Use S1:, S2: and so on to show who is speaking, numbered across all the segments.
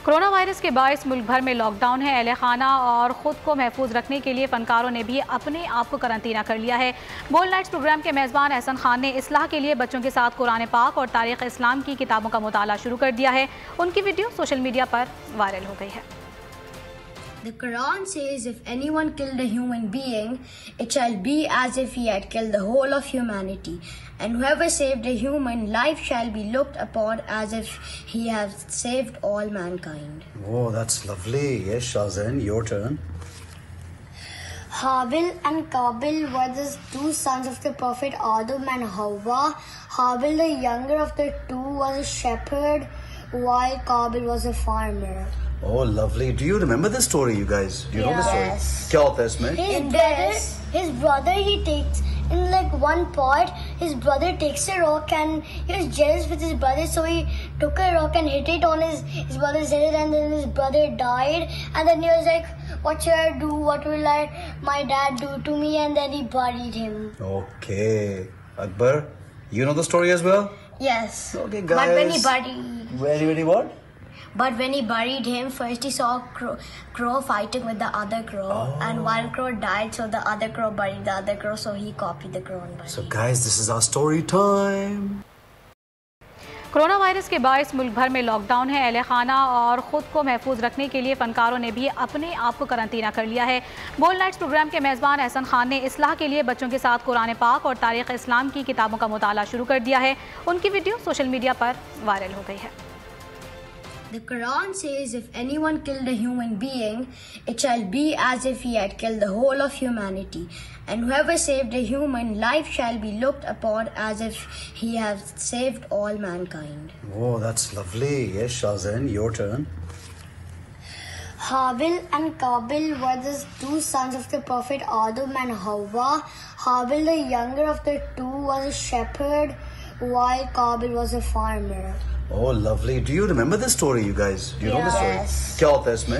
S1: Corona virus के बायस मुल्क भर में लॉकडाउन है। अहले खाना और ख़ुद को महफूज रखने के लिए फ़नकारों ने भी अपने आप को करंतना कर लिया है। बोल्ड नाइट्स प्रोग्राम के मेज़बान एहसन खान ने इस्लाह के लिए बच्चों के साथ कुरान पाक और तारीख़ इस्लाम की किताबों का मुताला शुरू कर दिया है। उनकी वीडियो सोशल मीडिया पर वायरल हो गई है।
S2: The Quran says if anyone killed a human being, it shall be as if he had killed the whole of humanity. And whoever saved a human life shall be looked upon as if he has saved all mankind.
S3: Oh, that's lovely. Yes, Shahzain, your turn.
S4: Habil and Qabil were the two sons of the Prophet Adam and Hawa. Habil, the younger of the two, was a shepherd, while Qabil was a farmer.
S3: Oh, lovely. Do you remember this story, you guys? Do you know the story?
S4: Yes.
S3: क्या होता है इसमें?
S4: His brother, he takes in like one part. His brother takes a rock and he was jealous with his brother, so he took a rock and hit it on his brother's head, and then his brother died. And then he was like, "What should I do? What will my dad do to me?" And then he buried him.
S3: Okay, Akbar, you know the story as well?
S4: Yes.
S3: Okay, guys.
S4: But when he buried.
S3: Very what?
S4: But when he buried him, first he saw a crow fighting with the other crow.
S3: Oh.
S4: And one crow died, so the other crow buried the other crow, so he copied the crow and buried.
S3: So guys, this is our story time.
S1: Corona virus के बायस मुल्क भर में lockdown है। अहले खाना और ख़ुद को महफूज रखने के लिए फ़नकारों ने भी अपने आप को करंतना कर लिया है। बोल्ड नाइट्स प्रोग्राम के मेज़बान एहसन खान ने इस्लाह के लिए बच्चों के साथ कुरान पाक और तारीख़ इस्लाम की किताबों का मुताला शुरू कर दिया है। उनकी वीडियो सोशल मीडिया पर वायरल हो गई है।
S2: The Quran says if anyone killed a human being, it shall be as if he had killed the whole of humanity. And whoever saved a human life shall be looked upon as if he has saved all mankind.
S3: Oh, that's lovely. Yes, Shahzain, your turn.
S4: Habil and Qabil were the two sons of the Prophet Adam and Hawa. Habil, the younger of the two, was a shepherd, while Qabil was a farmer.
S3: Oh, lovely. Do you remember this story, you guys? Do you know the story?
S4: Yes.
S3: क्या होता है इसमें?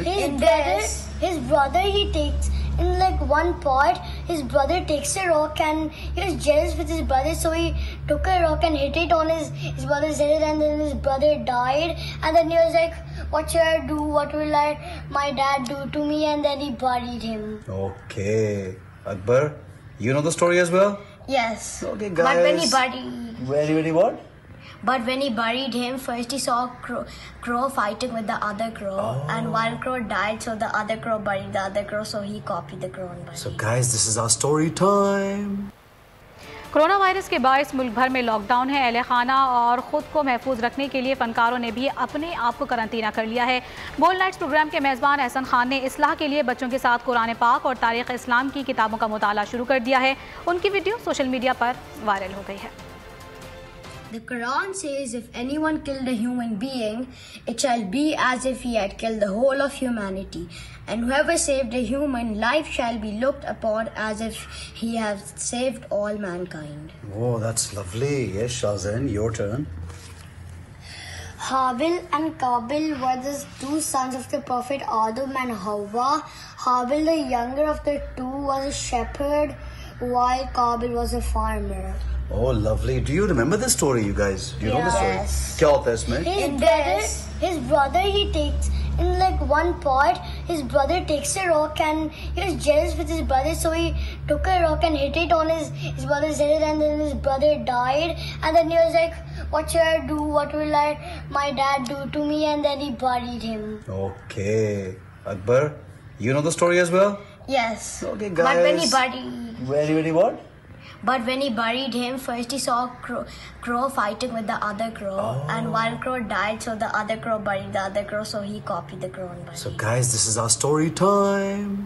S4: His brother, he takes in like one part. His brother takes a rock and he was jealous with his brother, so he took a rock and hit it on his brother's head, and then his brother died. And then he was like, "What should I do? What will my dad do to me?" And then he buried him.
S3: Okay, Akbar, you know the story as well?
S4: Yes.
S3: Okay, guys.
S4: But when he buried.
S3: Very what?
S4: But when he buried him, first he saw a crow fighting with the other crow.
S3: Oh.
S4: And one crow died, so the other crow buried the other crow, so he copied the crow and buried.
S3: So guys, this is our story time.
S1: Corona virus के बायस मुल्क भर में lockdown है। अहले खाना और ख़ुद को महफूज रखने के लिए फ़नकारों ने भी अपने आप को करंतना कर लिया है। बोल्ड नाइट्स प्रोग्राम के मेज़बान एहसन खान ने इस्लाह के लिए बच्चों के साथ कुरान पाक और तारीख़ इस्लाम की किताबों का मुताला शुरू कर दिया है। उनकी वीडियो सोशल मीडिया पर वायरल हो गई है।
S2: The Quran says if anyone killed a human being, it shall be as if he had killed the whole of humanity. And whoever saved a human life shall be looked upon as if he has saved all mankind.
S3: Oh, that's lovely. Yes, Shahzain, your turn.
S4: Habil and Qabil were the two sons of the Prophet Adam and Hawa. Habil, the younger of the two, was a shepherd, while Qabil was a farmer.
S3: Oh, lovely. Do you remember this story, you guys? Do you know the story?
S4: Yes.
S3: क्या होता है इसमें?
S4: His brother, he takes in like one part. His brother takes a rock and he was jealous with his brother, so he took a rock and hit it on his brother's head, and then his brother died. And then he was like, "What should I do? What will my dad do to me?" And then he buried him.
S3: Okay, Akbar, you know the story as well?
S4: Yes.
S3: Okay, guys.
S4: But when he buried.
S3: Very what?
S4: But when he buried him, first he saw a crow fighting with the other crow.
S3: Oh.
S4: And one crow died, so the other crow buried the other crow, so he copied the crow and buried.
S3: So guys, this is our story time.